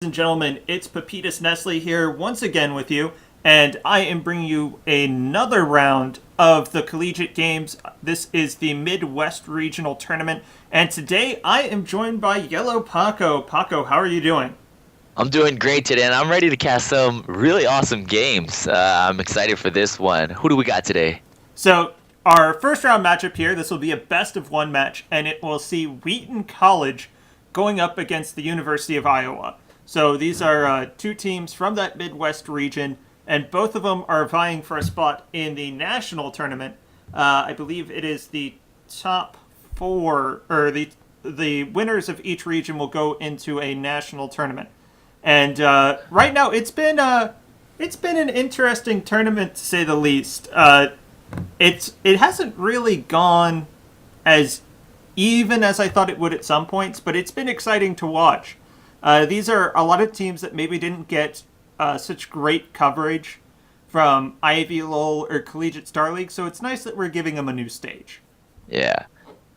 and gentlemen, it's Pepitas Nestle here once again with you, and I am bringing you another round of the Collegiate Games. This is the Midwest Regional Tournament, and today I am joined by Yellow Paco. Paco, how are you doing? I'm doing great today, and I'm ready to cast some really awesome games. I'm excited for this one. Who do we got today? So, our first round matchup here, this will be a best of one match, and it will see Wheaton College going up against the University of Iowa. So these are two teams from that Midwest region, and both of them are vying for a spot in the national tournament. I believe it is the top four, or the winners of each region will go into a national tournament. And right now, it's been an interesting tournament to say the least. It hasn't really gone as even as I thought it would at some points, but it's been exciting to watch. These are a lot of teams that maybe didn't get such great coverage from Ivy Lowell or Collegiate Star League, so it's nice that we're giving them a new stage. Yeah.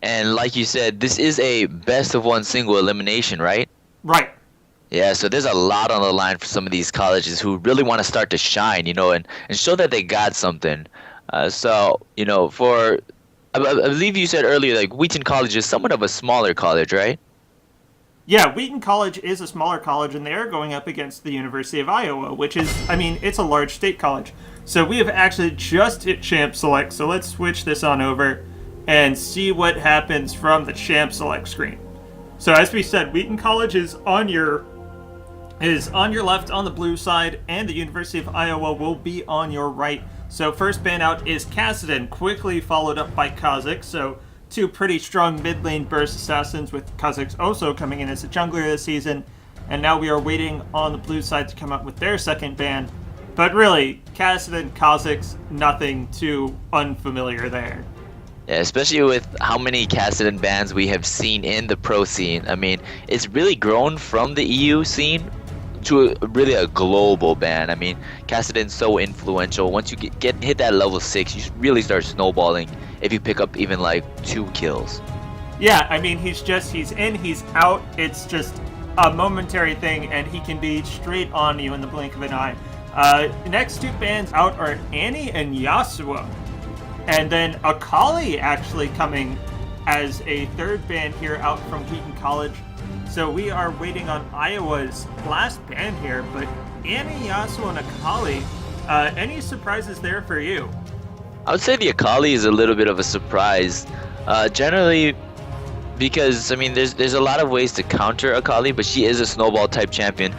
And like you said, this is a best of one single elimination, right? Right. Yeah, so there's a lot on the line for some of these colleges who really want to start to shine, and show that they got something. I believe you said earlier, like, Wheaton College is somewhat of a smaller college, right? Yeah, Wheaton College is a smaller college, and they are going up against the University of Iowa, which is, it's a large state college. So we have actually just hit Champ Select, so let's switch this on over and see what happens from the Champ Select screen. So as we said, Wheaton College is on your left on the blue side, and the University of Iowa will be on your right. So first ban out is Kassadin, quickly followed up by Kha'Zix. So two pretty strong mid lane burst assassins, with Kha'Zix also coming in as a jungler this season. And now we are waiting on the blue side to come up with their second ban. But really, Kassadin, Kha'Zix, nothing too unfamiliar there. Yeah, especially with how many Kassadin bans we have seen in the pro scene. It's really grown from the EU scene to really a global ban. Kassadin's so influential. Once you hit that level 6, you really start snowballing if you pick up even like 2 kills. Yeah, he's in, he's out. It's just a momentary thing, and he can be straight on you in the blink of an eye. Next two bans out are Annie and Yasuo. And then Akali actually coming as a third ban here out from Wheaton College. So we are waiting on Iowa's last ban here, but Annie, Yasuo, and Akali, any surprises there for you? I would say the Akali is a little bit of a surprise. Generally, because, there's a lot of ways to counter Akali, but she is a snowball type champion.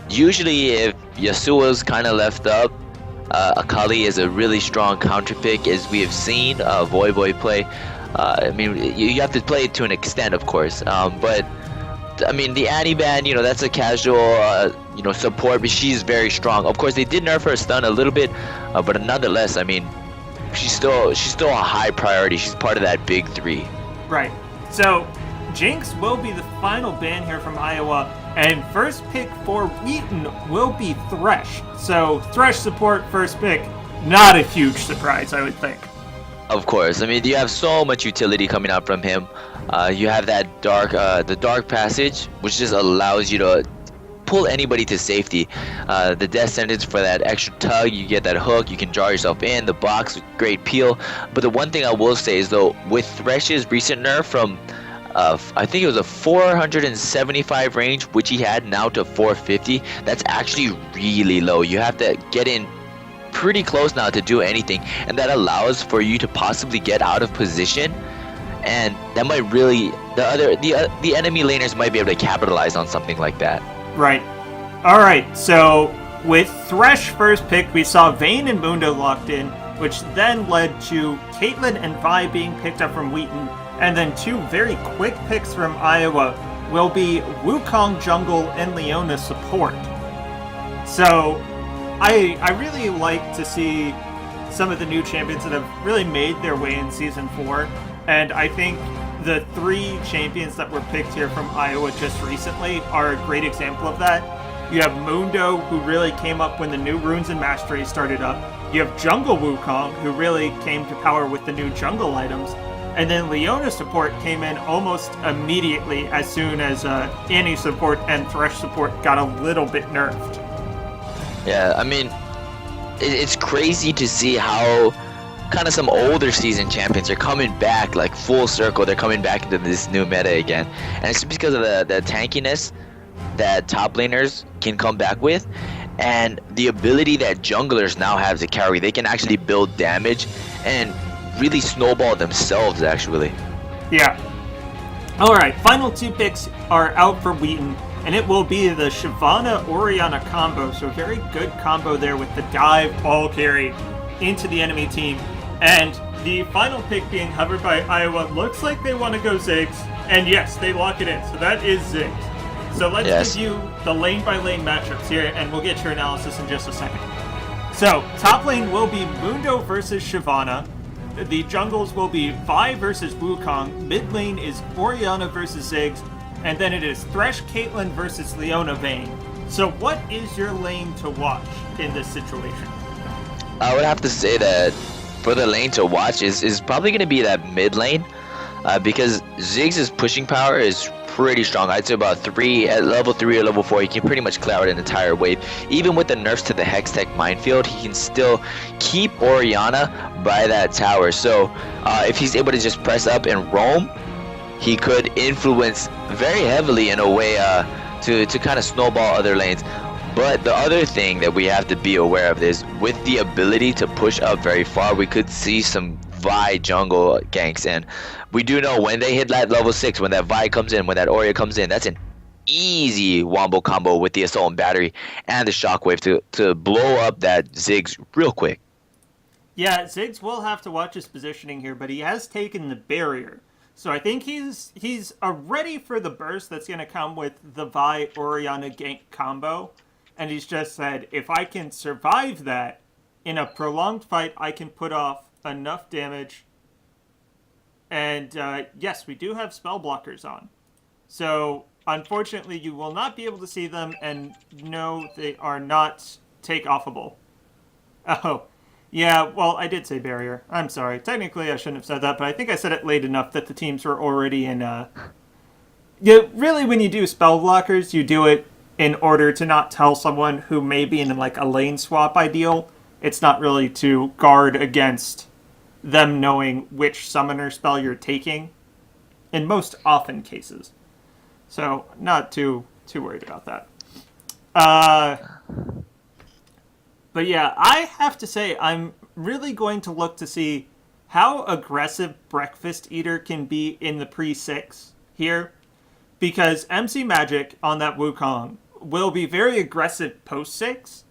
Usually if Yasuo's kind of left up, Akali is a really strong counter pick, as we have seen Voy play. You have to play it to an extent, of course, but the Annie ban, that's a casual, support, but she's very strong. Of course, they did nerf her stun a little bit, but nonetheless, she's still a high priority. She's part of that big 3. Right. So, Jinx will be the final ban here from Iowa, and first pick for Wheaton will be Thresh. So, Thresh support, first pick, not a huge surprise, I would think. Of course. You have so much utility coming out from him. You have that the dark passage, which just allows you to pull anybody to safety. The death sentence for that extra tug, you get that hook, you can draw yourself in the box with great peel. But the one thing I will say is, though, with Thresh's recent nerf from I think it was a 475 range, which he had, now to 450, that's actually really low. You have to get in pretty close now to do anything, and that allows for you to possibly get out of position, and that might really the enemy laners might be able to capitalize on something like that. Right. All right. So with Thresh first pick, we saw Vayne and Mundo locked in, which then led to Caitlyn and Vi being picked up from Wheaton, and then two very quick picks from Iowa will be Wukong jungle and Leona support. So I really like to see some of the new champions that have really made their way in Season 4, and I think the 3 champions that were picked here from Iowa just recently are a great example of that. You have Mundo, who really came up when the new Runes and Mastery started up. You have Jungle Wukong, who really came to power with the new jungle items. And then Leona support came in almost immediately as soon as Annie support and Thresh support got a little bit nerfed. Yeah, I mean, it's crazy to see how kind of some older season champions are coming back like full circle. They're coming back into this new meta again, and it's because of the tankiness that top laners can come back with, and the ability that junglers now have to carry. They can actually build damage and really snowball themselves, actually. Yeah. All right, final 2 picks are out for Wheaton, and it will be the Shyvana Orianna combo. So very good combo there with the dive all carry into the enemy team. And the final pick being hovered by Iowa looks like they want to go Ziggs. And yes, they lock it in. So that is Ziggs. So let's give you the lane by lane matchups here, and we'll get your analysis in just a second. So top lane will be Mundo versus Shyvana. The jungles will be Vi versus Wukong. Mid lane is Orianna versus Ziggs. And then it is Thresh Caitlyn versus Leona Vayne. So what is your lane to watch in this situation? I would have to say that for the lane to watch is probably going to be that mid lane, because Ziggs' pushing power is pretty strong. I'd say about at level 3 or level 4, he can pretty much clear out an entire wave. Even with the nerfs to the Hextech Minefield, he can still keep Orianna by that tower. So if he's able to just press up and roam, he could influence very heavily in a way to kind of snowball other lanes. But the other thing that we have to be aware of is with the ability to push up very far, we could see some Vi jungle ganks. And we do know when they hit that level 6, when that Vi comes in, when that Oreo comes in, that's an easy wombo combo with the Assault and Battery and the Shockwave to blow up that Ziggs real quick. Yeah, Ziggs will have to watch his positioning here, but he has taken the barrier. So I think he's ready for the burst that's going to come with the Vi Orianna gank combo. And he's just said, if I can survive that in a prolonged fight, I can put off enough damage. And yes, we do have spell blockers on. So unfortunately, you will not be able to see them, and no, they are not take-offable. Oh, yeah, well, I did say barrier. I'm sorry. Technically, I shouldn't have said that, but I think I said it late enough that the teams were already in... really, when you do spell blockers, you do it in order to not tell someone who may be in like a lane swap ideal. It's not really to guard against them knowing which summoner spell you're taking in most often cases. So not too worried about that. But yeah, I have to say I'm really going to look to see how aggressive Breakfast Eater can be in the pre-6 here, because MC Magic on that Wukong will be very aggressive post-6,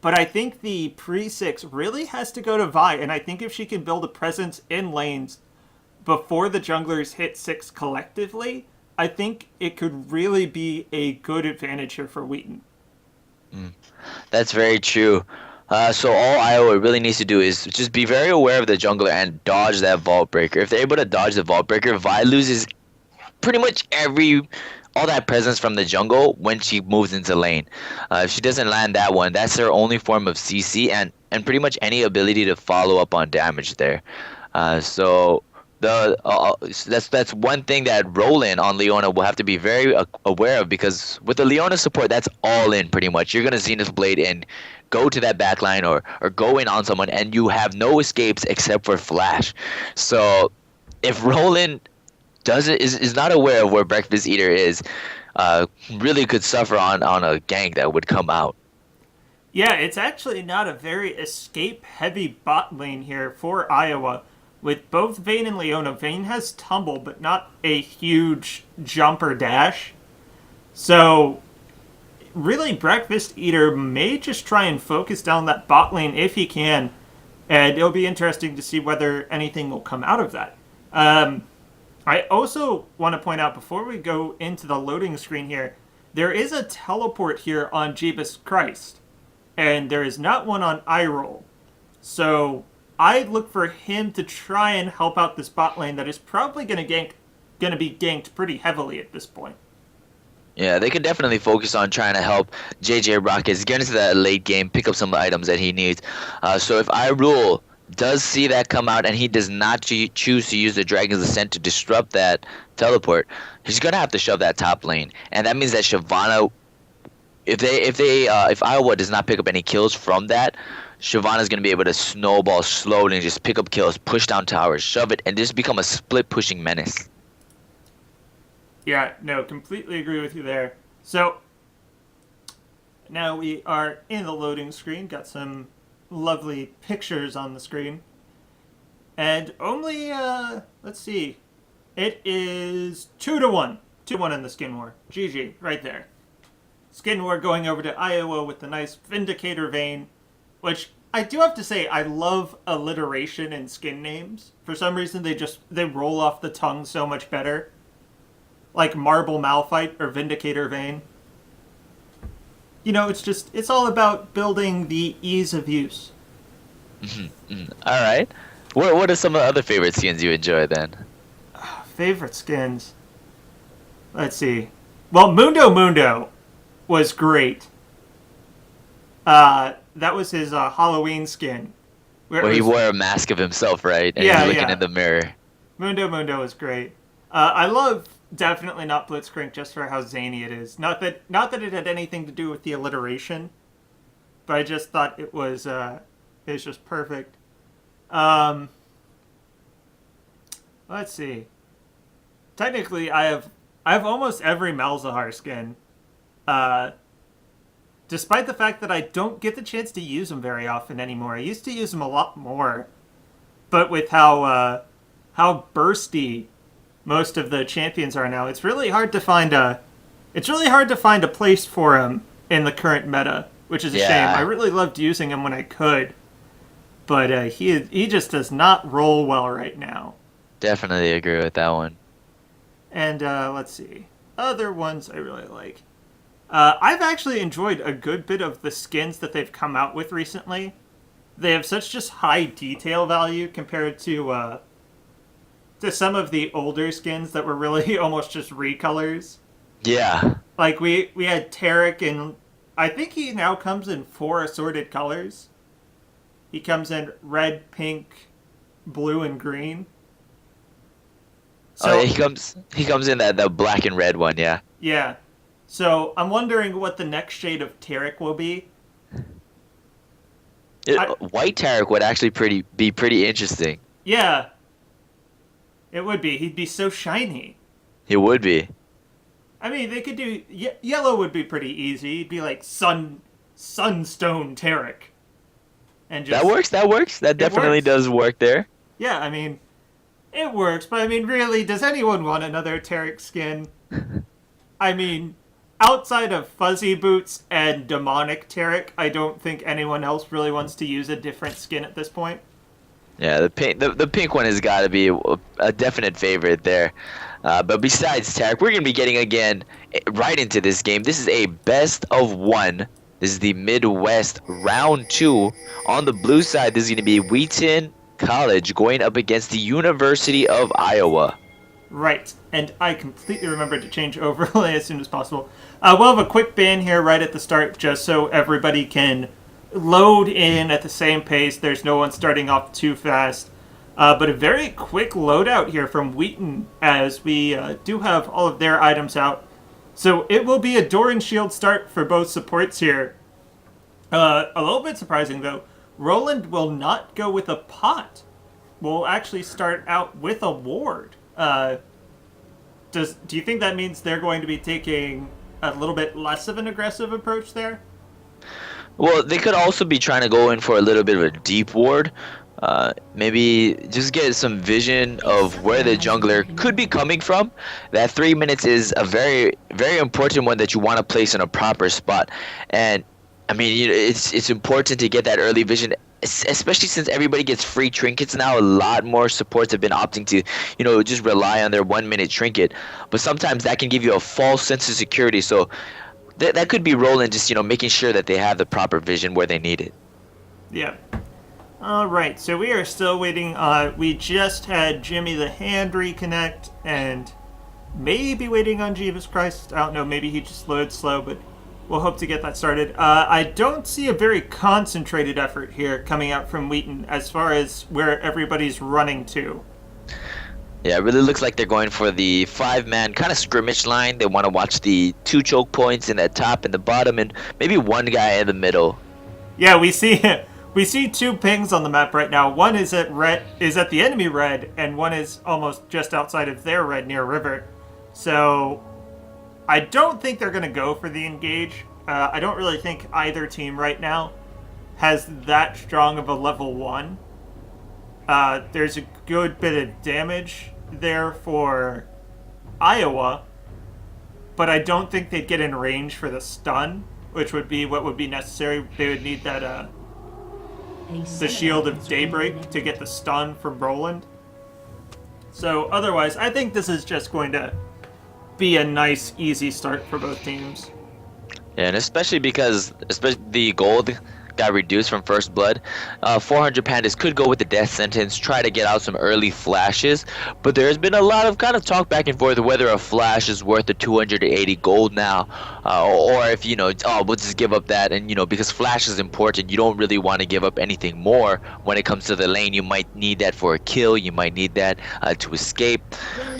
but I think the pre-6 really has to go to Vi, and I think if she can build a presence in lanes before the junglers hit 6 collectively, I think it could really be a good advantage here for Wheaton. That's very true. So all Iowa really needs to do is just be very aware of the jungler and dodge that Vault Breaker. If they're able to dodge the Vault Breaker, Vi loses pretty much all that presence from the jungle when she moves into lane. If she doesn't land that one, that's her only form of CC and pretty much any ability to follow up on damage there. So that's one thing that Roland on Leona will have to be very aware of, because with the Leona support, that's all in pretty much. You're going to Zenith Blade and go to that backline or go in on someone, and you have no escapes except for Flash. So if Roland is not aware of where Breakfast Eater is, really could suffer on a gank that would come out. Yeah, it's actually not a very escape-heavy bot lane here for Iowa. With both Vayne and Leona, Vayne has tumble, but not a huge jump or dash. So, really, Breakfast Eater may just try and focus down that bot lane if he can, and it'll be interesting to see whether anything will come out of that. I also want to point out, before we go into the loading screen here, there is a teleport here on Jeebus Christ, and there is not one on Iroll. So I'd look for him to try and help out this bot lane that is probably going to be ganked pretty heavily at this point. Yeah, they could definitely focus on trying to help JJ Rockets get into that late game, pick up some of the items that he needs. So if Iroll does see that come out and he does not choose to use the Dragon's Ascent to disrupt that teleport, he's gonna have to shove that top lane, and that means that Shyvana, if Iowa does not pick up any kills from that, Shyvana's gonna be able to snowball slowly and just pick up kills, push down towers, shove it, and just become a split pushing menace. Yeah, no, completely agree with you there. So now we are in the loading screen, got some lovely pictures on the screen. And only, let's see, it is 2-1. 2-1 in the skin war. GG, right there. Skin war going over to Iowa with the nice Vindicator Vayne, which I do have to say, I love alliteration in skin names. For some reason, they roll off the tongue so much better. Like Marble Malphite or Vindicator Vayne. You know, it's all about building the ease of use. All right. What are some of the other favorite skins you enjoy then? Favorite skins? Let's see. Well, Mundo Mundo was great. That was his Halloween skin. Where he wore a mask of himself, right? And Yeah, he's looking yeah. in the mirror. Mundo Mundo was great. I love definitely not Blitzcrank just for how zany it is. Not that it had anything to do with the alliteration, but I just thought it was just perfect. Let's see. Technically, I have almost every Malzahar skin. Despite the fact that I don't get the chance to use them very often anymore. I used to use them a lot more, but with how bursty most of the champions are now, it's really hard to find a place for him in the current meta, which is a shame. I really loved using him when I could, but he just does not roll well right now. Definitely agree with that one. And let's see, other ones I really like. I've actually enjoyed a good bit of the skins that they've come out with recently. They have such just high detail value compared to some of the older skins that were really almost just recolors. Yeah. Like we had Tarek in, I think he now comes in 4 assorted colors. He comes in red, pink, blue, and green. So, yeah, he comes in that the black and red one, yeah. Yeah. So I'm wondering what the next shade of Tarek will be. White Tarek would actually be pretty interesting. Yeah. It would be. He'd be so shiny. He would be. I mean, they could do... Yellow would be pretty easy. He'd be like Sunstone Tarek. And just, that works. That definitely does work there. Yeah, I mean, it works. But I mean, really, does anyone want another Tarek skin? I mean, outside of Fuzzy Boots and Demonic Tarek, I don't think anyone else really wants to use a different skin at this point. Yeah, the pink one has got to be a definite favorite there. But besides Tarek, we're going to be getting again right into this game. This is a best of 1. This is the Midwest round 2. On the blue side, this is going to be Wheaton College going up against the University of Iowa. Right, and I completely remembered to change overlay as soon as possible. We'll have a quick ban here right at the start just so everybody can load in at the same pace. There's no one starting off too fast. But a very quick loadout here from Wheaton as we do have all of their items out. So it will be a Doran Shield start for both supports here. A little bit surprising though. Roland will not go with a pot. We'll actually start out with a ward. Do you think that means they're going to be taking a little bit less of an aggressive approach there? Well, they could also be trying to go in for a little bit of a deep ward. Maybe just get some vision of where the jungler could be coming from. That 3 minutes is a very, very important one that you want to place in a proper spot. And I mean, it's important to get that early vision, especially since everybody gets free trinkets now. A lot more supports have been opting to, just rely on their 1 minute trinket. But sometimes that can give you a false sense of security. So that could be Roland just, making sure that they have the proper vision where they need it. Yeah. All right, so we are still waiting. We just had Jimmy the Hand reconnect and maybe waiting on Jeeves Christ. I don't know, maybe he just loaded slow, but we'll hope to get that started. I don't see a very concentrated effort here coming out from Wheaton as far as where everybody's running to. Yeah, it really looks like they're going for the 5-man kind of scrimmage line. They want to watch the 2 choke points in the top and the bottom, and maybe one guy in the middle. Yeah, we see 2 pings on the map right now. One is at the enemy red, and one is almost just outside of their red near river. So I don't think they're going to go for the engage. I don't really think either team right now has that strong of a level 1. There's a good bit of damage there for Iowa, but I don't think they'd get in range for the stun, which would be what would be necessary. They would need that the Shield of Daybreak to get the stun from Roland. So otherwise, I think this is just going to be a nice, easy start for both teams. Yeah, and especially because the gold got reduced from First Blood. 400 Pandas could go with the death sentence, try to get out some early flashes, but there's been a lot of kind of talk back and forth whether a flash is worth the 280 gold now, or if, we'll just give up that, and, because flash is important, you don't really want to give up anything more when it comes to the lane. You might need that for a kill, you might need that to escape,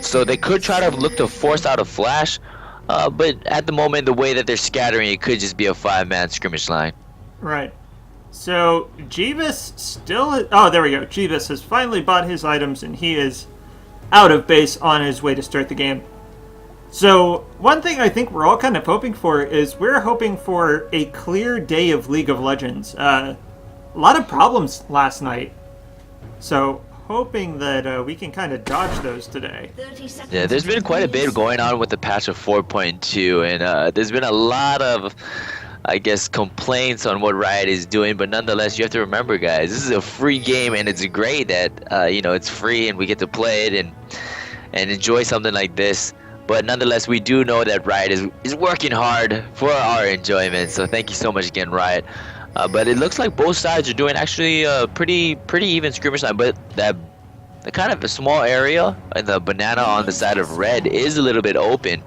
so they could try to look to force out a flash, but at the moment, the way that they're scattering, it could just be a 5-man scrimmage line. Right. So, Jeebus still... Oh, there we go. Jeebus has finally bought his items, and he is out of base on his way to start the game. So, one thing I think we're all kind of hoping for is we're hoping for a clear day of League of Legends. A lot of problems last night. So, hoping that we can kind of dodge those today. Yeah, there's been quite a bit going on with the patch of 4.2, and there's been a lot of, I guess, complaints on what Riot is doing, but nonetheless, you have to remember, guys, this is a free game, and it's great that it's free and we get to play it and enjoy something like this. But nonetheless, we do know that Riot is working hard for our enjoyment. So thank you so much again, Riot. But it looks like both sides are doing actually a pretty even skirmish line. But the kind of a small area, the banana on the side of red, is a little bit open.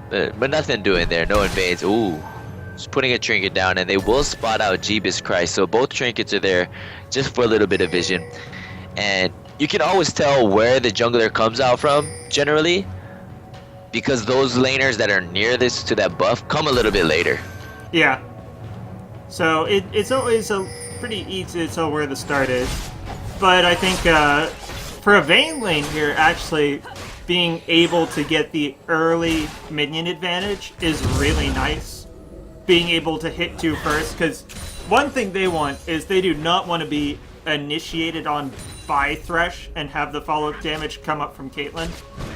But nothing doing there. No invades. Ooh, just putting a trinket down, and they will spot out Jeebus Christ. So both trinkets are there, just for a little bit of vision. And you can always tell where the jungler comes out from, generally, because those laners that are near to that buff come a little bit later. Yeah. So it's always pretty easy to tell where the start is. But I think for a Vayne lane here, actually being able to get the early minion advantage is really nice. Being able to hit 2 first, because one thing they want is they do not want to be initiated on by Thresh and have the follow-up damage come up from Caitlyn.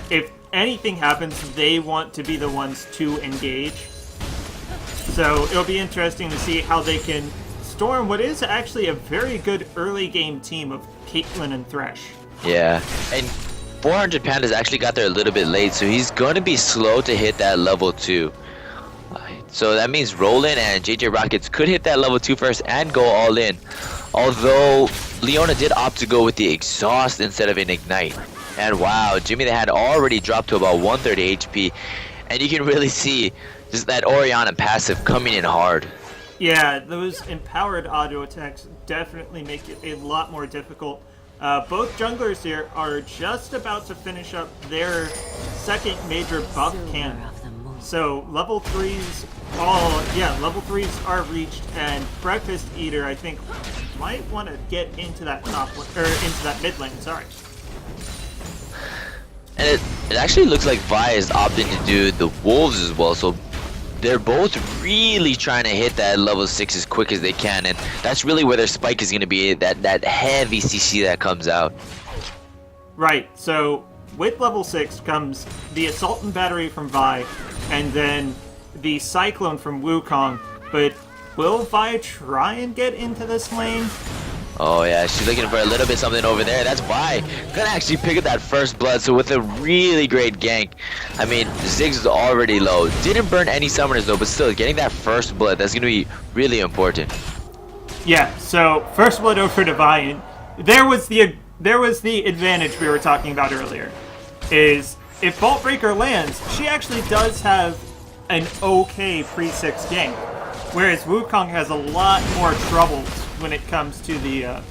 If anything happens, they want to be the ones to engage. So it'll be interesting to see how they can storm what is actually a very good early game team of Caitlyn and Thresh. Yeah, and 400 Pandas actually got there a little bit late, so he's going to be slow to hit that level 2. So that means Roland and JJ Rockets could hit that level 2 first and go all in. Although Leona did opt to go with the exhaust instead of an ignite. And wow, Jimmy the had already dropped to about 130 HP. And you can really see just that Orianna passive coming in hard. Yeah, those empowered auto attacks definitely make it a lot more difficult. Both junglers here are just about to finish up their second major buff camp. So level 3s level 3s are reached, and Breakfast Eater, I think, might want to get into that into that mid lane, sorry. And it actually looks like Vi is opting to do the Wolves as well, so they're both really trying to hit that level 6 as quick as they can, and that's really where their spike is going to be, that heavy CC that comes out. Right, so with level 6 comes the Assault and Battery from Vi, and then the Cyclone from Wukong, but will Vi try and get into this lane? Oh yeah, she's looking for a little bit something over there. That's Vi gonna actually pick up that first blood, so with a really great gank. I mean, Ziggs is already low. Didn't burn any summoners though, but still, getting that first blood, that's gonna be really important. Yeah, so first blood over to Vi, and there was the advantage we were talking about earlier, is if Vault Breaker lands, she actually does have an okay pre-6 game. Whereas Wukong has a lot more troubles when it comes to the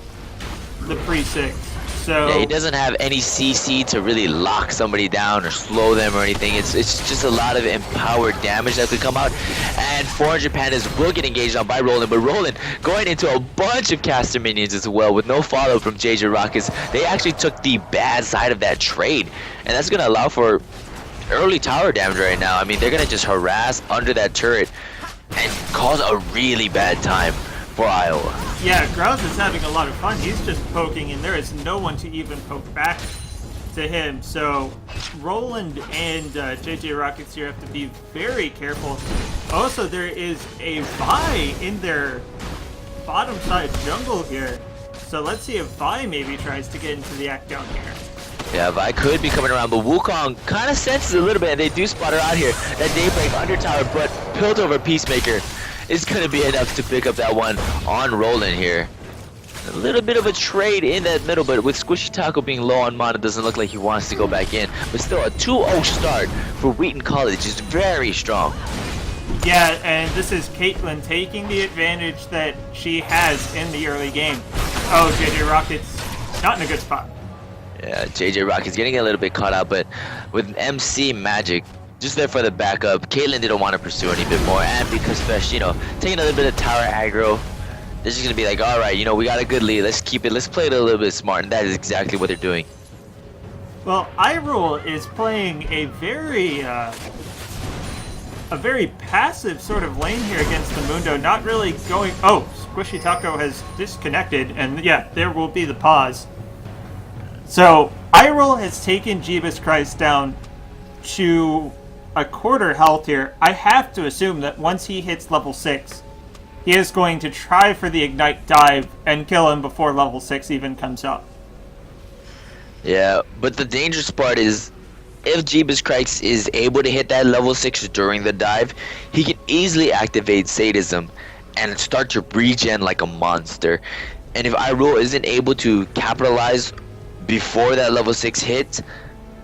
pre-6. So Yeah, he doesn't have any CC to really lock somebody down or slow them or anything. It's just a lot of empowered damage that could come out. And 400 Pandas will get engaged on by Roland, but Roland going into a bunch of caster minions as well with no follow from JJ Rockets. They actually took the bad side of that trade, and that's going to allow for early tower damage right now. I mean, they're going to just harass under that turret and cause a really bad time for Iowa. yeah, Grouse is having a lot of fun. He's just poking, and there is no one to even poke back to him. So Roland and JJ Rockets here have to be very careful. Also, there is a Vi in their bottom side jungle here. So let's see if Vi maybe tries to get into the act down here. Yeah, Vi could be coming around, but Wukong kind of senses a little bit, and they do spot her out here. That Daybreak under tower, but Piltover Peacemaker is going to be enough to pick up that one on Roland here. A little bit of a trade in that middle, but with Squishy Taco being low on mana, doesn't look like he wants to go back in. But still, a 2-0 start for Wheaton College is very strong. Yeah, and this is Caitlyn taking the advantage that she has in the early game. Oh, JJ Rockets not in a good spot. Yeah, JJ Rocket's getting a little bit caught out, but with MC Magic just there for the backup, Caitlyn didn't want to pursue any bit more, and because Fesh, taking a little bit of tower aggro, they're just gonna be like, all right, we got a good lead, let's keep it, let's play it a little bit smart, and that is exactly what they're doing. Well, Irule is playing a very passive sort of lane here against the Mundo, not really going... Oh, Squishy Taco has disconnected, and yeah, there will be the pause. So, Irule has taken Jeebus Christ down to a quarter health here. I have to assume that once he hits level 6, he is going to try for the Ignite dive and kill him before level 6 even comes up. Yeah, but the dangerous part is, if Jeebus Christ is able to hit that level 6 during the dive, he can easily activate Sadism and start to regen like a monster. And if Irule isn't able to capitalize before that level 6 hits,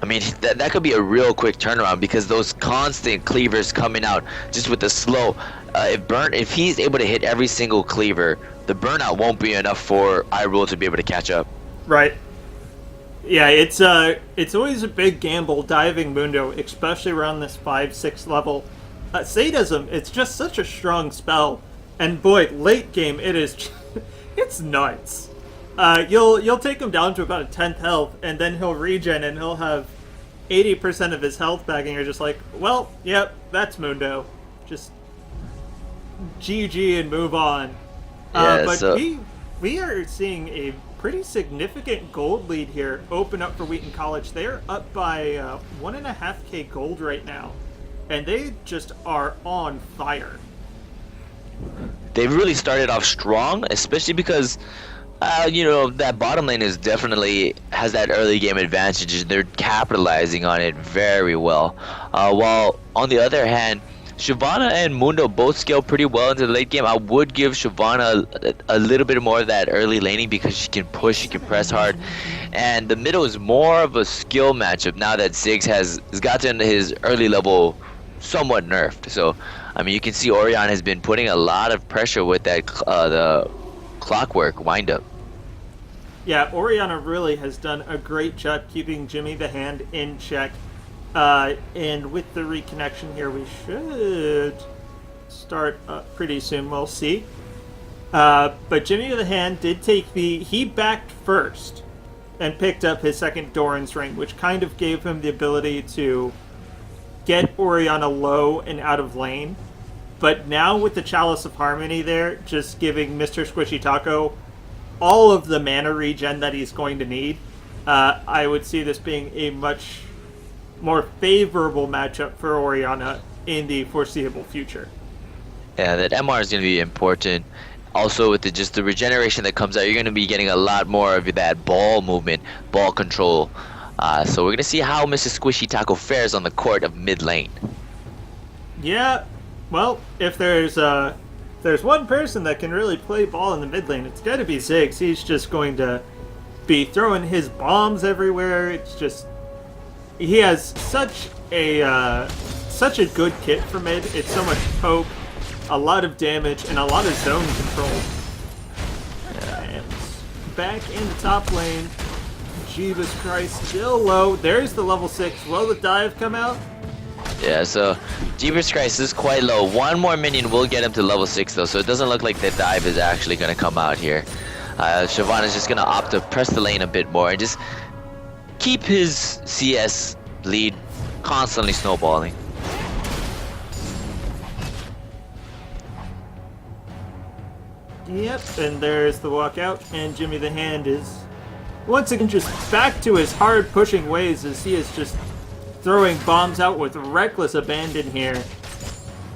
I mean, that could be a real quick turnaround, because those constant cleavers coming out just with the slow, if he's able to hit every single cleaver, the burnout won't be enough for Irule to be able to catch up. Right. Yeah, it's always a big gamble diving Mundo, especially around this 5-6 level. Sadism, it's just such a strong spell, and boy, late game it is, it's nuts. You'll take him down to about a 10th health, and then he'll regen, and he'll have 80% of his health back, and you're just like, well, yep, that's Mundo. Just GG and move on. Yeah, but we are seeing a pretty significant gold lead here open up for Wheaton College. They're up by 1.5k gold right now, and they just are on fire. They've really started off strong, especially because that bottom lane is definitely has that early game advantage. They're capitalizing on it very well. While on the other hand, Shyvana and Mundo both scale pretty well into the late game. I would give Shyvana a little bit more of that early laning, because she can push, she can press hard. And the middle is more of a skill matchup now that Ziggs has gotten his early level somewhat nerfed. So, I mean, you can see Orion has been putting a lot of pressure with that the clockwork windup. Yeah, Oriana really has done a great job keeping Jimmy the Hand in check. And with the reconnection here, we should start up pretty soon. We'll see. But Jimmy the Hand did take he backed first and picked up his second Doran's Ring, which kind of gave him the ability to get Oriana low and out of lane. But now with the Chalice of Harmony there, just giving Mr. Squishy Taco all of the mana regen that he's going to need, I would see this being a much more favorable matchup for Oriana in the foreseeable future. Yeah, that MR is going to be important. Also, with the regeneration that comes out, you're going to be getting a lot more of that ball movement, ball control. So we're going to see how Mr. Squishy Taco fares on the court of mid lane. Yeah, well, if there's one person that can really play ball in the mid lane, it's got to be Ziggs. He's just going to be throwing his bombs everywhere. It's just, he has such a such a good kit for mid. It's so much poke, a lot of damage, and a lot of zone control. And back in the top lane, Jesus Christ, still low. There's the level 6. Will the dive come out? Yeah, so Jeepers Christ is quite low. One more minion will get him to level 6 though, so it doesn't look like the dive is actually going to come out here. Shyvana is just going to opt to press the lane a bit more and just keep his CS lead constantly snowballing. Yep, and there's the walkout, and Jimmy the Hand is once again just back to his hard pushing ways as he is just throwing bombs out with reckless abandon here,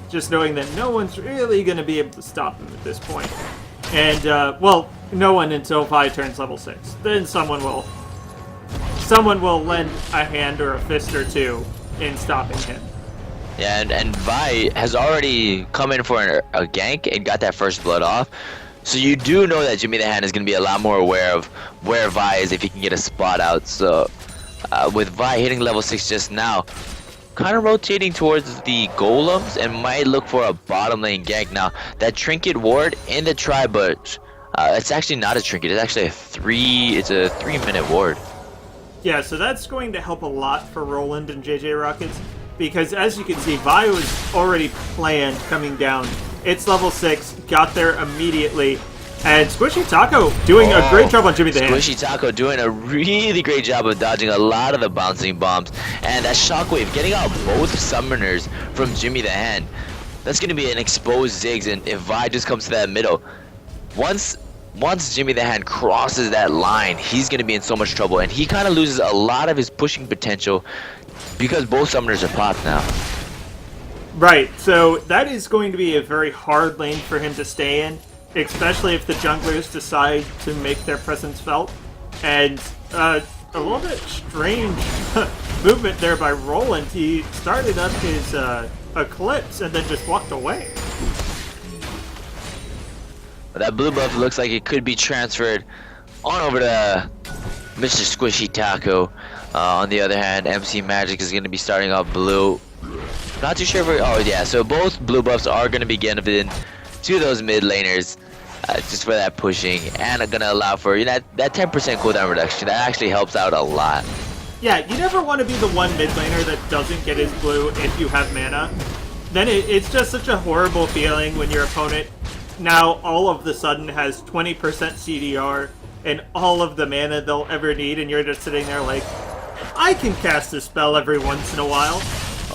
just knowing that no one's really going to be able to stop him at this point. And, well, no one until Vi turns level 6. Then someone will lend a hand or a fist or two in stopping him. Yeah, and Vi has already come in for a gank and got that first blood off. So you do know that Jimmy the Hand is going to be a lot more aware of where Vi is if he can get a spot out. So with Vi hitting level 6 just now, kind of rotating towards the golems and might look for a bottom lane gank. Now, that trinket ward in the tri-bush, it's actually not a trinket, it's actually a 3-minute ward. Yeah, so that's going to help a lot for Roland and JJ Rockets, because as you can see, Vi was already planned coming down. It's level 6, got there immediately, and Squishy Taco doing a great job on Jimmy the Hand. Squishy Taco doing a really great job of dodging a lot of the bouncing bombs, and that shockwave getting out both summoners from Jimmy the Hand. That's going to be an exposed Ziggs, and if Vi just comes to that middle, once Jimmy the Hand crosses that line, he's going to be in so much trouble, and he kind of loses a lot of his pushing potential because both summoners are popped now. Right, so that is going to be a very hard lane for him to stay in, especially if the junglers decide to make their presence felt. And a little bit strange movement there by Roland. He started up his Eclipse and then just walked away. That blue buff looks like it could be transferred on over to Mr. Squishy Taco. On the other hand, MC Magic is going to be starting off blue. Not too sure if oh yeah, so both blue buffs are going to be given to those mid laners just for that pushing, and are going to allow for that 10% cooldown reduction. That actually helps out a lot. Yeah, you never want to be the one mid laner that doesn't get his blue if you have mana. Then it's just such a horrible feeling when your opponent now all of the sudden has 20% CDR and all of the mana they'll ever need, and you're just sitting there like, I can cast a spell every once in a while.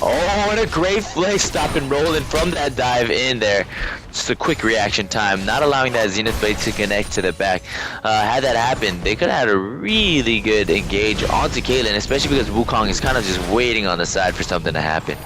Oh, what a great flick, stopping Roland from that dive in there. Just a quick reaction time, not allowing that Zenith Blade to connect to the back. Had that happen, they could have had a really good engage onto Caitlyn, especially because Wukong is kind of just waiting on the side for something to happen.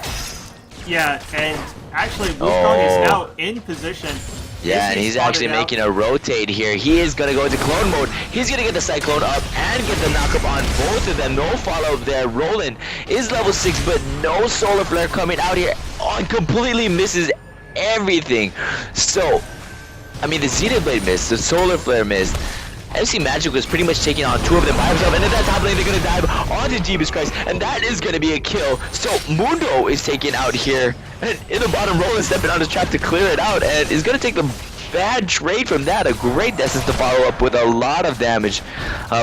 Yeah, and actually Wukong is now in position. Yeah, and he's actually making a rotate here. He is going to go into clone mode. He's going to get the Cyclone up and get the knockup on both of them. No follow-up there. Roland is level 6, but no Solar Flare coming out here. Oh, completely misses everything. So, I mean, the Zenith Blade missed. The Solar Flare missed. MC Magic was pretty much taking on 2 of them by himself, and in that top lane they're going to dive onto Jesus Christ, and that is going to be a kill. So Mundo is taken out here, and in the bottom, Roland stepping on his trap to clear it out, and is going to take the bad trade from that. A great distance to follow up with a lot of damage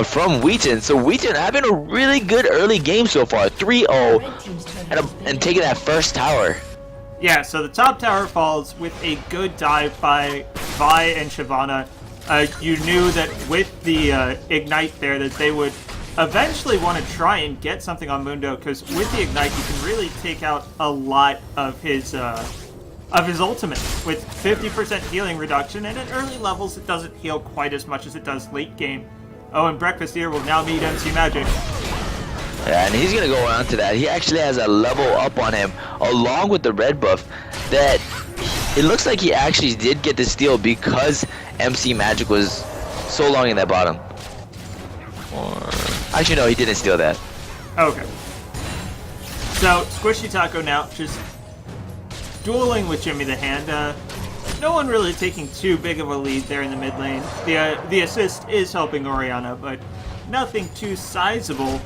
from Wheaton. So Wheaton having a really good early game so far, 3-0, and taking that first tower. Yeah, so the top tower falls with a good dive by Vi and Shyvana. You knew that with the Ignite there that they would eventually want to try and get something on Mundo, because with the Ignite you can really take out a lot of his ultimate with 50% healing reduction, and at early levels it doesn't heal quite as much as it does late game. Oh, and Breakfast here will now meet MC Magic. Yeah, and he's going to go on to that. He actually has a level up on him along with the red buff that it looks like he actually did get the steal because MC Magic was so long in that bottom. Or actually, no, he didn't steal that. Okay. So, Squishy Taco now just dueling with Jimmy the Hand. No one really taking too big of a lead there in the mid lane. The assist is helping Orianna, but nothing too sizable.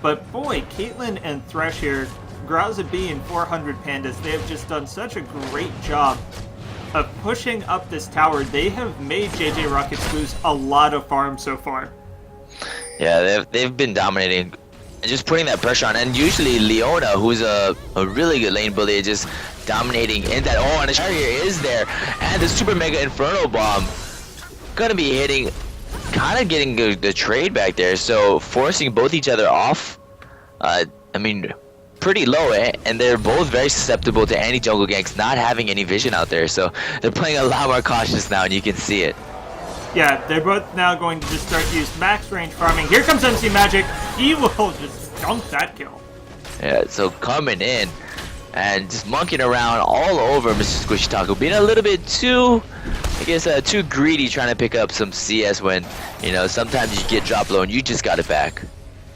But boy, Caitlyn and Thresh here Graza B and 400 Pandas, they have just done such a great job of pushing up this tower. They have made JJ Rockets lose a lot of farm so far. Yeah, they've been dominating and just putting that pressure on. And usually Leona, who's a really good lane bully, is just dominating in that. Oh, and the Harrier is there. And the Super Mega Inferno Bomb gonna be hitting, kind of getting the trade back there. So forcing both each other off, I mean, pretty low, and they're both very susceptible to any jungle ganks, not having any vision out there. So they're playing a lot more cautious now, and you can see it. Yeah, they're both now going to just start to use max range farming. Here comes MC Magic. He will just dunk that kill. Yeah, so coming in and just monkeying around all over Mr. Squishy Taco, being a little bit too, I guess, too greedy, trying to pick up some CS when, you know, sometimes you get drop low and you just got it back.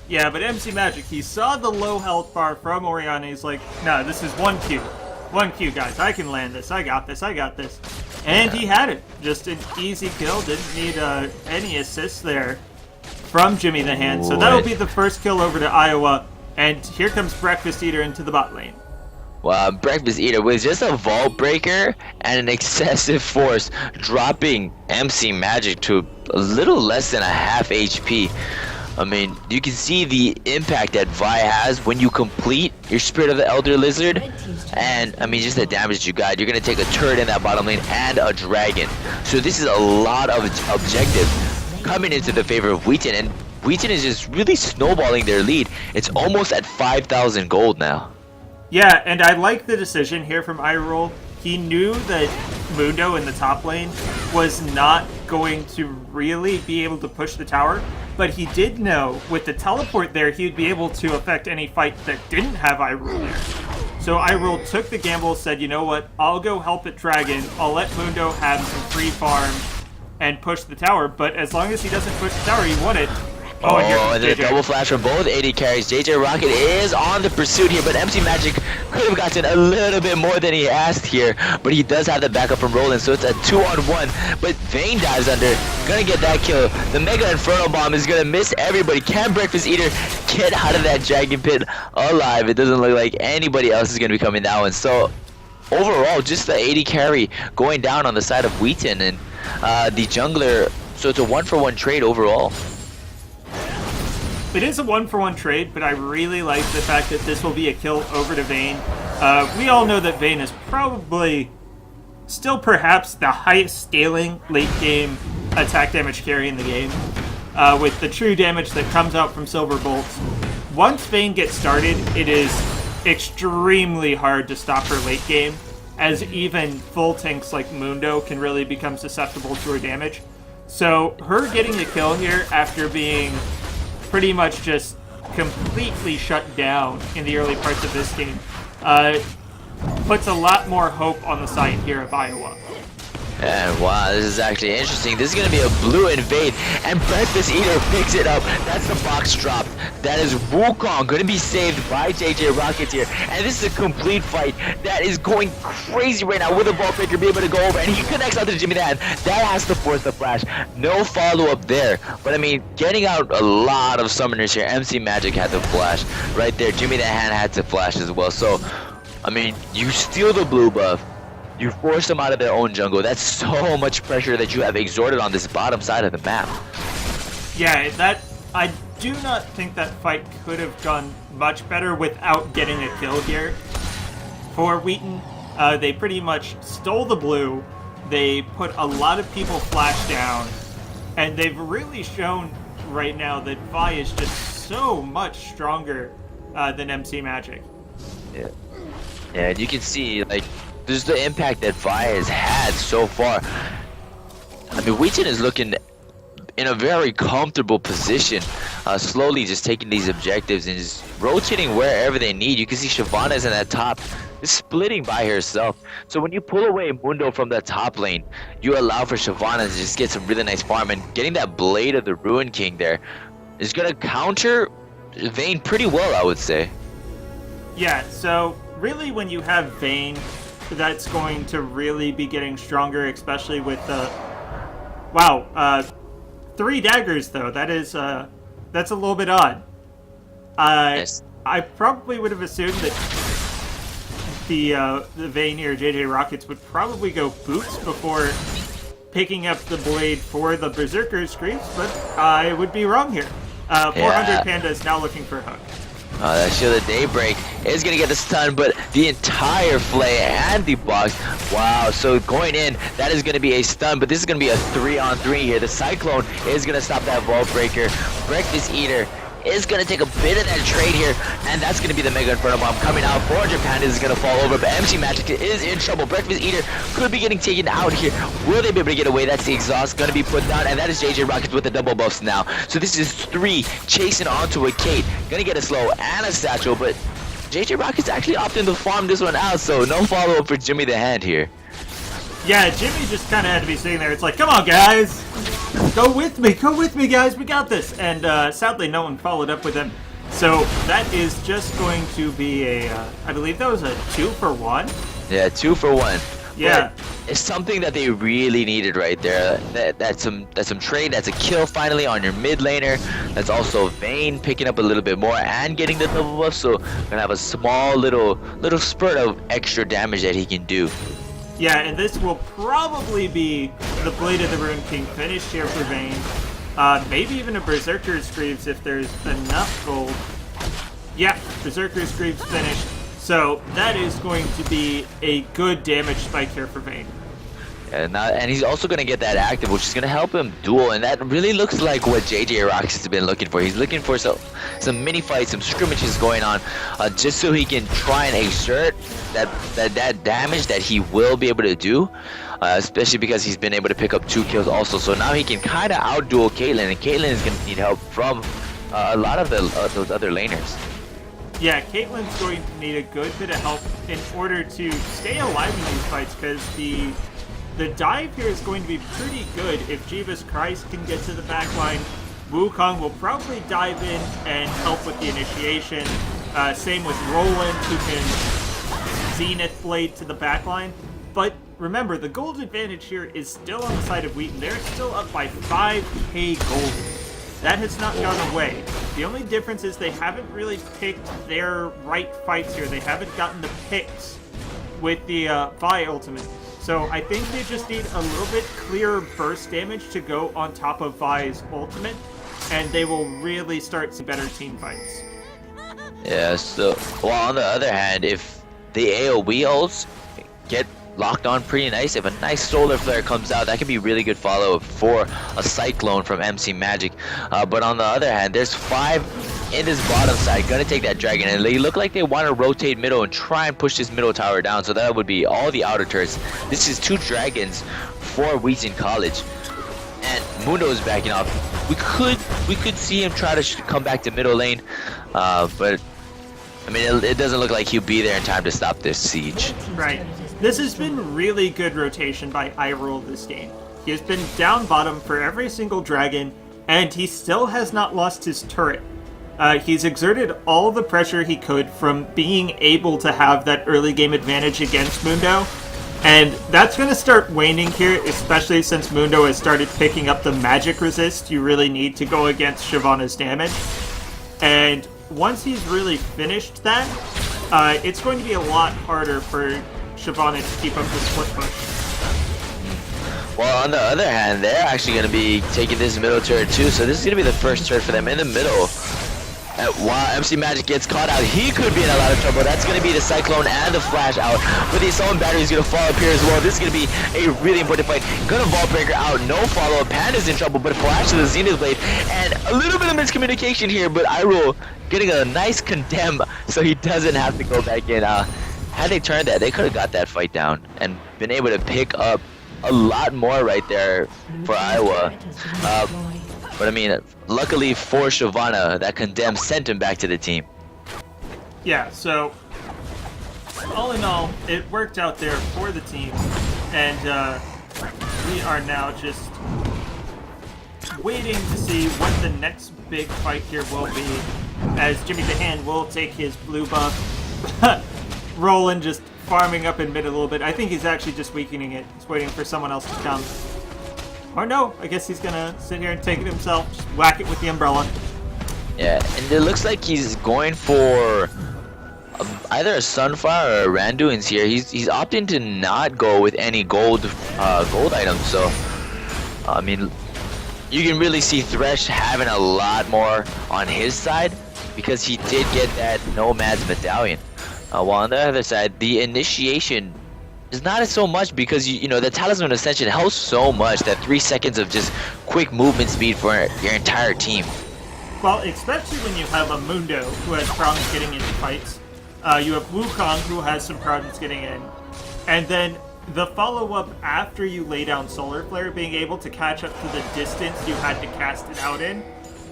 Yeah, but MC Magic, he saw the low health bar from Orianna. He's like, no, this is 1Q. 1Q, guys. I can land this. I got this. I got this. And he had it. Just an easy kill. Didn't need any assists there from Jimmy the Hand. So that'll be the first kill over to Iowa. And here comes Breakfast Eater into the bot lane. Well, Breakfast Eater with just a Vault Breaker and an excessive force, dropping MC Magic to a little less than a half HP. I mean, you can see the impact that Vi has when you complete your Spirit of the Elder Lizard. And, I mean, just the damage you got. You're going to take a turret in that bottom lane and a dragon. So this is a lot of objective coming into the favor of Wheaton. And Wheaton is just really snowballing their lead. It's almost at 5,000 gold now. Yeah, and I like the decision here from Iroll. He knew that Mundo in the top lane was not going to really be able to push the tower, but he did know with the teleport there, he'd be able to affect any fight that didn't have Iroll there. So Iroll took the gamble, said, you know what, I'll go help at Dragon, I'll let Mundo have some free farm and push the tower, but as long as he doesn't push the tower, he won it. Oh, and the double flash from both AD carries. JJ Rocket is on the pursuit here, but MC Magic could have gotten a little bit more than he asked here, but he does have the backup from Roland, so it's a 2-on-1, but Vayne dives under, gonna get that kill. The Mega Inferno Bomb is gonna miss everybody. Can Breakfast Eater get out of that Dragon Pit alive? It doesn't look like anybody else is gonna be coming down, so overall, just the AD carry going down on the side of Wheaton and the jungler, so it's a 1-for-1 trade overall. It is a 1-for-1 trade, but I really like the fact that this will be a kill over to Vayne. We all know that Vayne is probably still perhaps the highest scaling late game attack damage carry in the game, with the true damage that comes out from Silver Bolts. Once Vayne gets started, it is extremely hard to stop her late game, as even full tanks like Mundo can really become susceptible to her damage. So her getting a kill here after being pretty much just completely shut down in the early parts of this game puts a lot more hope on the side here of Iowa. And wow, this is actually interesting. This is going to be a blue invade, and Breakfast Eater picks it up. That's the box dropped. That is Wukong going to be saved by JJ Rockets here. And this is a complete fight that is going crazy right now. With a Vault Breaker be able to go over, and he connects out to Jimmy the Hand. That has to force the flash. No follow-up there. But I mean, getting out a lot of summoners here. MC Magic had to flash right there. Jimmy the Hand had to flash as well. So, I mean, you steal the blue buff. You force them out of their own jungle. That's so much pressure that you have exerted on this bottom side of the map. Yeah, that I do not think that fight could have gone much better without getting a kill here. For Wheaton, they pretty much stole the blue. They put a lot of people flash down, and they've really shown right now that Vi is just so much stronger than MC Magic. Yeah, and you can see, like, this is the impact that Vi has had so far. I mean, Wheaton is looking in a very comfortable position, slowly just taking these objectives and just rotating wherever they need. You can see Shyvana's in that top, just splitting by herself. So when you pull away Mundo from that top lane, you allow for Shyvana to just get some really nice farm, and getting that Blade of the Ruin King there is going to counter Vayne pretty well, I would say. Yeah, so really when you have Vayne, that's going to really be getting stronger, especially with the... Wow, 3 daggers, though. That is, that's a little bit odd. Yes. I probably would have assumed that the Vayne here, JJ Rockets, would probably go boots before picking up the blade for the Berserker Screams, but I would be wrong here. 400 Panda is now looking for a hook. That Shield of Daybreak is going to get the stun, but the entire Flay and the box. Wow, so going in, that is going to be a stun, but this is going to be a 3-on-3 here. The Cyclone is going to stop that Vault Breaker. Breakfast Eater is going to take a bit of that trade here, and that's going to be the Mega Inferno Bomb coming out. 400 Panda is going to fall over, but MC Magic is in trouble. Breakfast Eater could be getting taken out here. Will they be able to get away? That's the exhaust going to be put down, and that is JJ Rockets with the double buffs now. So this is 3 chasing onto a Kate. Going to get a slow and a satchel, but JJ Rockets actually opting to farm this one out, so no follow-up for Jimmy the Hand here. Yeah, Jimmy just kind of had to be sitting there. It's like, come on, guys. Go with me, guys. We got this. And sadly, no one followed up with him. So that is just going to be a, I believe that was a 2-for-1. Yeah, 2-for-1. Yeah. But it's something that they really needed right there. That's some trade. That's a kill finally on your mid laner. That's also Vayne picking up a little bit more and getting the double buff. So gonna have a small little spurt of extra damage that he can do. Yeah, and this will probably be the Blade of the Ruined King finish here for Vayne. Maybe even a Berserker's Greaves if there's enough gold. Yeah, Berserker's Greaves finished. So that is going to be a good damage spike here for Vayne. And he's also going to get that active, which is going to help him duel, and that really looks like what JJ Rockets has been looking for. He's looking for some mini fights, some scrimmages going on, just so he can try and exert that damage that he will be able to do, especially because he's been able to pick up 2 kills also. So now he can kind of outduel Caitlyn, and Caitlyn is going to need help from a lot of those other laners. Yeah, Caitlyn's going to need a good bit of help in order to stay alive in these fights, because the dive here is going to be pretty good if Jeebus Christ can get to the backline. Wukong will probably dive in and help with the initiation. Same with Roland, who can Zenith Blade to the backline. But remember, the gold advantage here is still on the side of Wheaton. They're still up by 5k gold. That has not gone away. The only difference is they haven't really picked their right fights here. They haven't gotten the picks with the Vi ultimate. So I think they just need a little bit clearer burst damage to go on top of Vi's ultimate, and they will really start some better team fights. Yeah, so, well, on the other hand, if the AoE ults get locked on pretty nice, if a nice solar flare comes out, that could be really good follow-up for a Cyclone from MC Magic. But on the other hand, there's 5 in this bottom side, gonna take that dragon, and they look like they want to rotate middle and try and push this middle tower down, so that would be all the outer turrets. This is 2 dragons for Wheaton College, and Mundo is backing off. We could see him try to come back to middle lane, but I mean, it doesn't look like he'll be there in time to stop this siege. Right. This has been really good rotation by Hyrule this game. He has been down bottom for every single dragon, and he still has not lost his turret. He's exerted all the pressure he could from being able to have that early game advantage against Mundo, and that's going to start waning here, especially since Mundo has started picking up the magic resist you really need to go against Shyvana's damage. And once he's really finished that, it's going to be a lot harder for Shyvana to keep up the split push. Well, on the other hand, they're actually going to be taking this middle turret too, so this is going to be the first turret for them in the middle. While MC Magic gets caught out, he could be in a lot of trouble. That's going to be the Cyclone and the Flash out. But the Assault Battery is going to fall up here as well. This is going to be a really important fight. Gonna Vault Breaker out, no follow-up. Panda's in trouble, but Flash to the Zenith Blade. And a little bit of miscommunication here, but Hyrule getting a nice condemn so he doesn't have to go back in. Had they turned that, they could have got that fight down and been able to pick up a lot more right there for Iowa. But I mean, luckily for Shyvana, that condemn sent him back to the team. Yeah, so all in all, it worked out there for the team, and we are now just waiting to see what the next big fight here will be, as Jimmy the Hand will take his blue buff. Roland just farming up in mid a little bit. I think he's actually just weakening it. He's waiting for someone else to come. Or no, I guess he's gonna sit here and take it himself. Just whack it with the umbrella. Yeah, and it looks like he's going for either a Sunfire or a Randuin's here. He's opting to not go with any gold items. So, I mean, you can really see Thresh having a lot more on his side because he did get that Nomad's Medallion. While on the other side, the initiation is not so much because you know the Talisman Ascension helps so much, that 3 seconds of just quick movement speed for your entire team. Well, especially when you have a Mundo who has problems getting into fights. You have Wukong who has some problems getting in. And then the follow-up after you lay down Solar Flare, being able to catch up to the distance you had to cast it out in,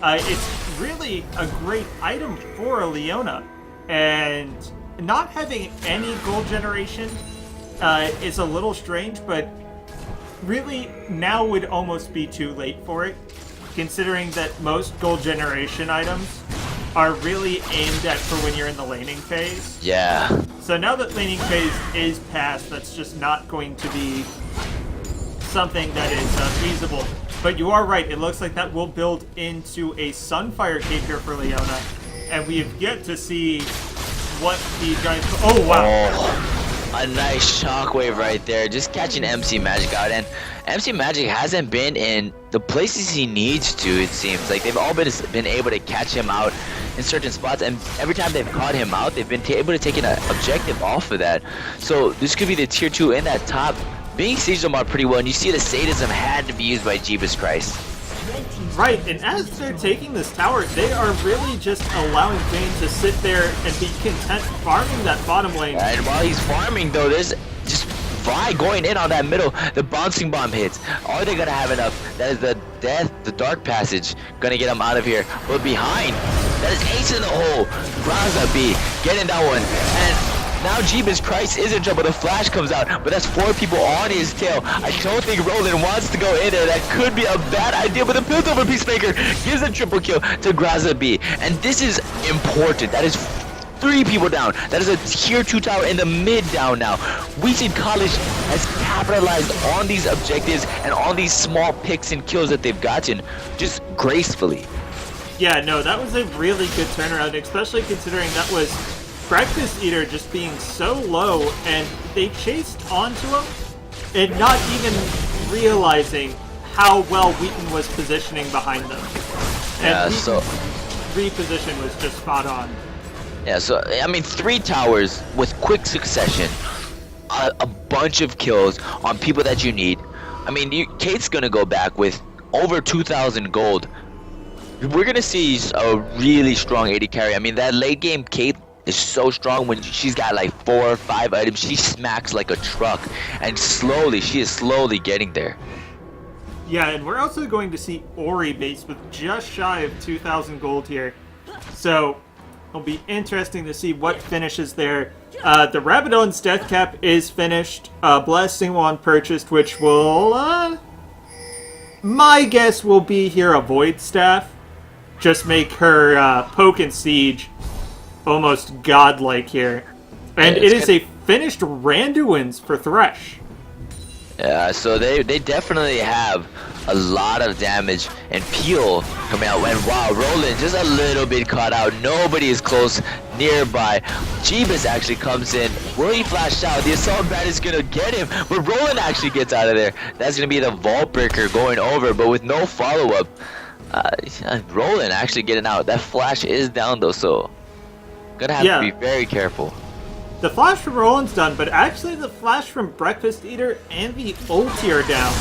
it's really a great item for a Leona. And not having any gold generation is a little strange, but really now would almost be too late for it, considering that most gold generation items are really aimed at for when you're in the laning phase. Yeah. So now that laning phase is past, that's just not going to be something that is feasible. But you are right, it looks like that will build into a Sunfire cape here for Leona, and we have yet to see what the giant... Oh, wow! Oh, a nice shockwave right there, just catching MC Magic out, and MC Magic hasn't been in the places he needs to, it seems. Like, they've all been able to catch him out in certain spots, and every time they've caught him out, they've been able to take an objective off of that. So this could be the tier 2 in that top, being sieged them out pretty well, and you see the sadism had to be used by Jeebus Christ. Right, and as they're taking this tower, they are really just allowing Vayne to sit there and be content farming that bottom lane. And while he's farming, though, there's just Vi going in on that middle. The bouncing bomb hits. Are they gonna have enough? That is the death, the dark passage, gonna get him out of here. But behind, that is Ace in the hole. Graza B getting that one, and now Jeebus Christ is in trouble. The flash comes out, but that's 4 people on his tail. I don't think Roland wants to go in there. That could be a bad idea, but the Piltover Peacemaker gives a triple kill to Graza B. And this is important. That is 3 people down. That is a tier 2 tower in the mid down now. Wheaton College has capitalized on these objectives and on these small picks and kills that they've gotten just gracefully. Yeah, no, that was a really good turnaround, especially considering that was Breakfast Eater just being so low, and they chased onto him and not even realizing how well Wheaton was positioning behind them. And so reposition was just spot on. Yeah, so I mean, 3 towers with quick succession, a bunch of kills on people that you need. I mean, Kate's gonna go back with over 2,000 gold. We're gonna see a really strong AD carry. I mean, that late game Kate is so strong. When she's got like 4 or 5 items, she smacks like a truck, and she is slowly getting there. Yeah, and we're also going to see Ori base with just shy of 2,000 gold here. So it'll be interesting to see what finishes there. The Rabadon's death cap is finished. Blessing Wand purchased, which will, my guess will be here a Void Staff. Just make her poke and siege almost godlike here. And it is a finished Randuin's for Thresh. Yeah, so they definitely have a lot of damage, and Peel coming out, and wow, Roland just a little bit caught out. Nobody is close nearby. Jeebus actually comes in. Will he flash out? The Assault Bat is gonna get him, but Roland actually gets out of there. That's gonna be the Vault Breaker going over, but with no follow-up. Roland actually getting out. That flash is down though, so gonna have to be very careful. The flash from Roland's done, but actually the flash from Breakfast Eater and the ulti are down.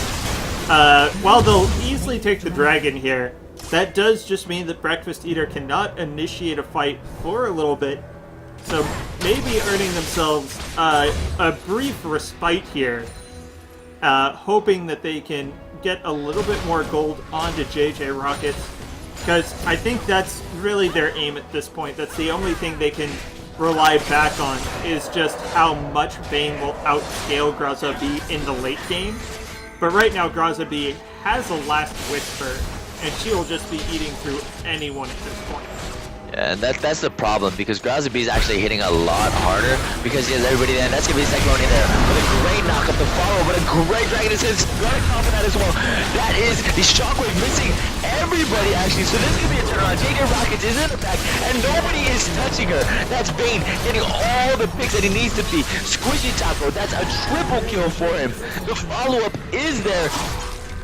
While they'll easily take the dragon here, that does just mean that Breakfast Eater cannot initiate a fight for a little bit. So maybe earning themselves a brief respite here, hoping that they can get a little bit more gold onto JJ Rockets, because I think that's really their aim at this point. That's the only thing they can rely back on, is just how much Vayne will outscale Graza B in the late game. But right now Graza B has a last whisper, and she will just be eating through anyone at this point. And that's the problem, because Drowsy B is actually hitting a lot harder because he has everybody there. That's gonna be Cyclone in there with a great knockup to follow, but a great Dragon Assist. Gonna combo that as well. That is the Shockwave missing everybody actually. So this is gonna be a turnaround. JJ Rockets is in the back and nobody is touching her. That's Vayne getting all the picks that he needs to be. Squishy Taco, that's a triple kill for him. The follow-up is there.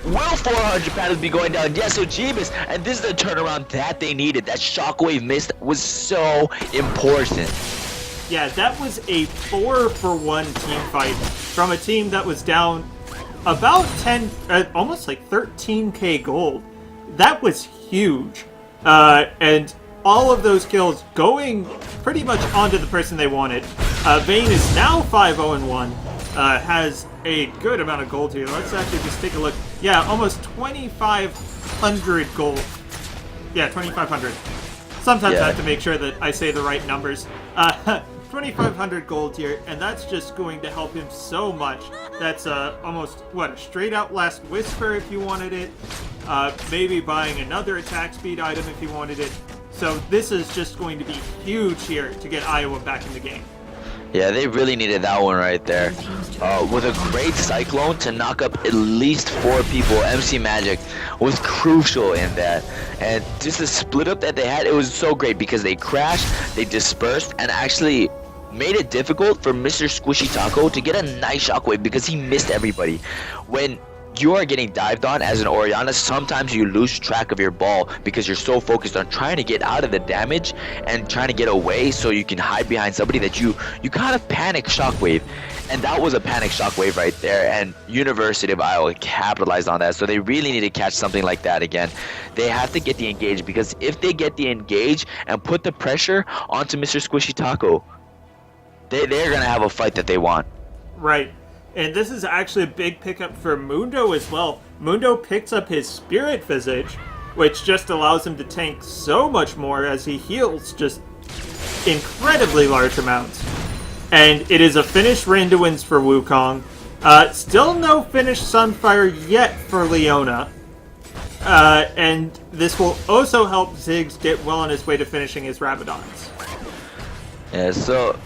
Will 400 panels be going down? Yes, so Jeebus, and this is the turnaround that they needed. That Shockwave mist was so important. Yeah, that was a 4-for-1 team fight from a team that was down about 10, almost like 13k gold. That was huge. And all of those kills going pretty much onto the person they wanted. Vayne is now 5-0-1. Has a good amount of gold here. Let's actually just take a look. Yeah, almost 2,500 gold. Yeah, 2,500. Sometimes I have to make sure that I say the right numbers. 2,500 gold here, and that's just going to help him so much. That's almost, what, a straight out Last Whisper if you wanted it. Maybe buying another attack speed item if you wanted it. So this is just going to be huge here to get Iowa back in the game. Yeah, they really needed that one right there. With a great Cyclone to knock up at least 4 people, MC Magic was crucial in that. And just the split up that they had, it was so great because they crashed, they dispersed, and actually made it difficult for Mr. Squishy Taco to get a nice Shockwave because he missed everybody. When you are getting dived on as an Orianna, sometimes you lose track of your ball because you're so focused on trying to get out of the damage and trying to get away so you can hide behind somebody that you kind of panic Shockwave. And that was a panic Shockwave right there, and University of Iowa capitalized on that. So they really need to catch something like that again. They have to get the engage, because if they get the engage and put the pressure onto Mr. Squishy Taco, they're going to have a fight that they want. Right. And this is actually a big pickup for Mundo as well. Mundo picks up his Spirit Visage, which just allows him to tank so much more as he heals just incredibly large amounts. And it is a finished Randuin's for Wukong. Still no finished Sunfire yet for Leona. And this will also help Ziggs get well on his way to finishing his Rabadons. Yeah, so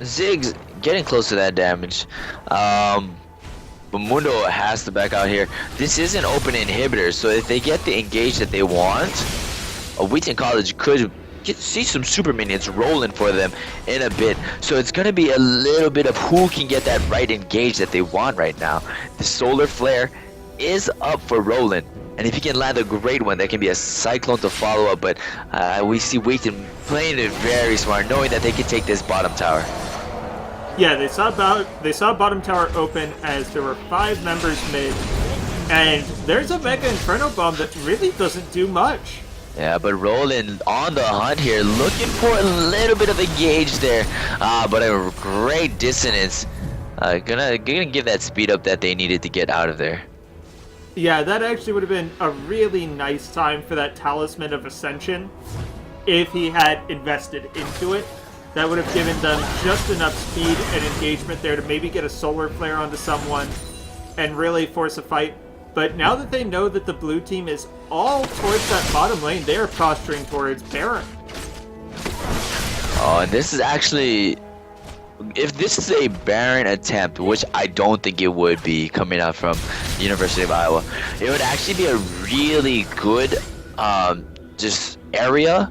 Ziggs getting close to that damage. But Mundo has to back out here. This is an open inhibitor, so if they get the engage that they want, Wheaton College could see some super minions rolling for them in a bit. So it's going to be a little bit of who can get that right engage that they want right now. The Solar Flare is up for Roland, and if he can land a great one, that can be a Cyclone to follow up. But we see Wheaton playing it very smart, knowing that they can take this bottom tower. Yeah, they saw bottom tower open as there were 5 members mid, and there's a Mega Inferno Bomb that really doesn't do much. Yeah, but Roland on the hunt here, looking for a little bit of a gauge there, but a great dissonance. Gonna give that speed up that they needed to get out of there. Yeah, that actually would have been a really nice time for that Talisman of Ascension if he had invested into it. That would have given them just enough speed and engagement there to maybe get a Solar Flare onto someone and really force a fight. But now that they know that the blue team is all towards that bottom lane, they are posturing towards Baron. Oh, and this is actually, if this is a Baron attempt, which I don't think it would be coming out from the University of Iowa, it would actually be a really good just area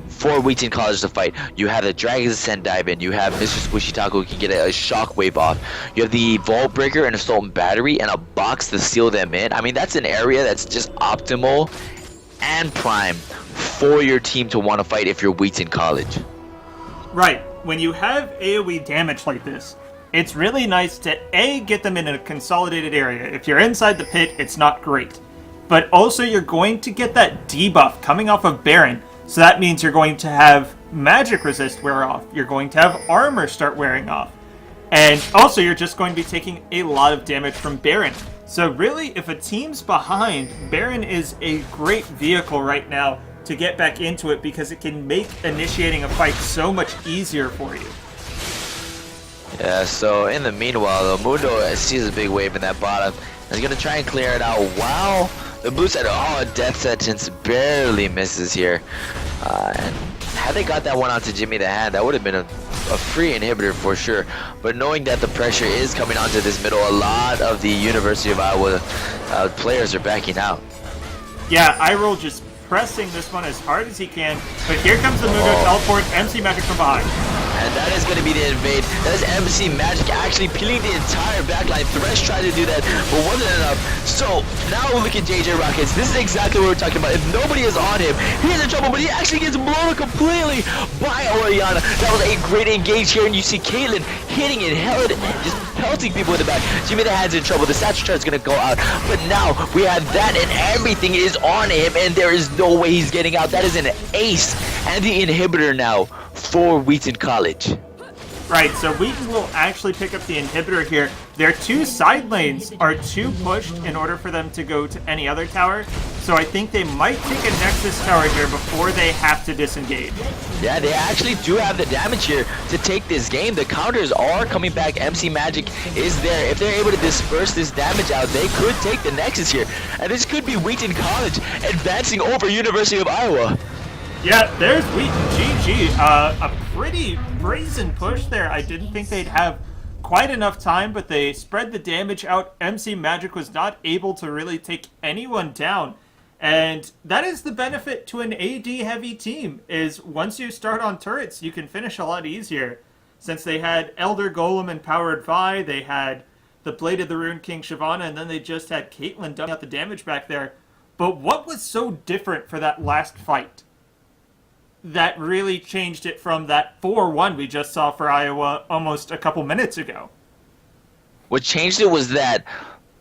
for Wheaton College to fight. You have the Dragon's Ascent dive in, you have Mr. Squishy Taco who can get a Shockwave off, you have the Vault Breaker and Assault Battery and a box to seal them in. I mean, that's an area that's just optimal and prime for your team to want to fight if you're Wheaton College. Right. When you have AoE damage like this, it's really nice to A, get them in a consolidated area. If you're inside the pit, it's not great. But also you're going to get that debuff coming off of Baron. So that means you're going to have magic resist wear off. You're going to have armor start wearing off. And also you're just going to be taking a lot of damage from Baron. So really, if a team's behind, Baron is a great vehicle right now to get back into it because it can make initiating a fight so much easier for you. Yeah, so in the meanwhile, though, Mundo sees a big wave in that bottom. He's going to try and clear it out. Wow! The blue side, oh, Death Sentence barely misses here. And had they got that one onto Jimmy the Hand, that would have been a free inhibitor for sure. But knowing that the pressure is coming onto this middle, a lot of the University of Iowa players are backing out. Yeah, Iroll just pressing this one as hard as he can. But here comes the Mundo teleport, MC Magic from behind. And that is going to be the invade. That is MC Magic actually peeling the entire backline. Thresh tried to do that, but wasn't enough. So now we look at JJ Rockets. This is exactly what we're talking about. If nobody is on him, he's in trouble, but he actually gets blown completely by Orianna. That was a great engage here, and you see Caitlyn hitting it, just pelting people in the back. Jimmy the Hand's in trouble. The Satchel Charge is going to go out, but now we have that, and everything is on him, and there is no way he's getting out. That is an ace, and the inhibitor now for Wheaton College. Right, so Wheaton will actually pick up the inhibitor here. Their two side lanes are too pushed in order for them to go to any other tower, so I think they might take a Nexus tower here before they have to disengage. Yeah, they actually do have the damage here to take this game. The counters are coming back. MC Magic is there. If they're able to disperse this damage out, they could take the Nexus here. And this could be Wheaton College advancing over University of Iowa. Yeah, there's Wheaton GG. A pretty brazen push there. I didn't think they'd have quite enough time, but they spread the damage out. MC Magic was not able to really take anyone down. And that is the benefit to an AD-heavy team, is once you start on turrets, you can finish a lot easier. Since they had Elder Golem and Powered Vi, they had the Blade of the Rune King Shyvana, and then they just had Caitlyn dumping out the damage back there. But what was so different for that last fight that really changed it from that 4-1 we just saw for Iowa almost a couple minutes ago? What changed it was that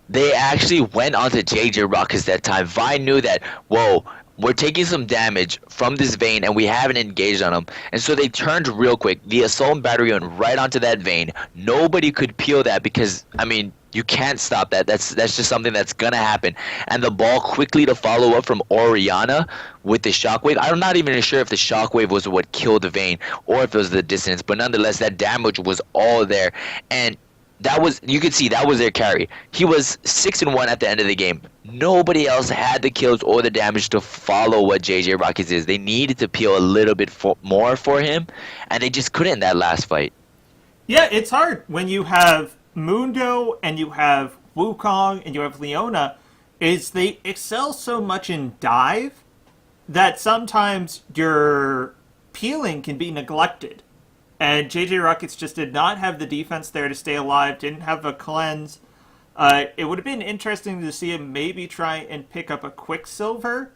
they actually went onto JJ Rockets that time. Vi knew that, whoa, we're taking some damage from this Vayne and we haven't engaged on them. And so they turned real quick. The Assault Battery went right onto that Vayne. Nobody could peel that because, I mean, you can't stop that. That's just something that's going to happen. And the ball quickly to follow up from Orianna with the Shockwave. I'm not even sure if the Shockwave was what killed the Vayne or if it was the distance. But nonetheless, that damage was all there. And that was, you could see that was their carry. He was 6-1 at the end of the game. Nobody else had the kills or the damage to follow what JJ Rockets is. They needed to peel a little bit more for him, and they just couldn't in that last fight. Yeah, it's hard when you have Mundo and you have Wukong and you have Leona, is they excel so much in dive that sometimes your peeling can be neglected. And JJ Rockets just did not have the defense there to stay alive, didn't have a cleanse. It would have been interesting to see him maybe try and pick up a Quicksilver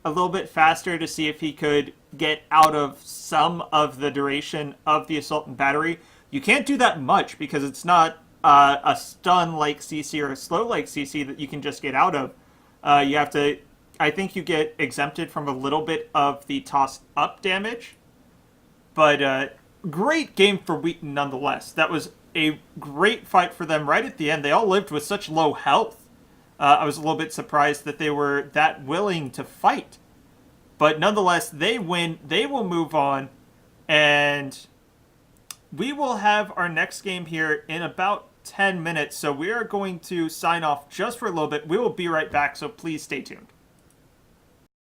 a little bit faster to see if he could get out of some of the duration of the Assault and Battery. You can't do that much because it's not a stun like CC or a slow like CC that you can just get out of. You have to, I think you get exempted from a little bit of the toss up damage. But great game for Wheaton nonetheless. That was a great fight for them right at the end. They all lived with such low health. I was a little bit surprised that they were that willing to fight. But nonetheless, they win. They will move on. And we will have our next game here in about 10 minutes. So we are going to sign off just for a little bit. We will be right back, so please stay tuned.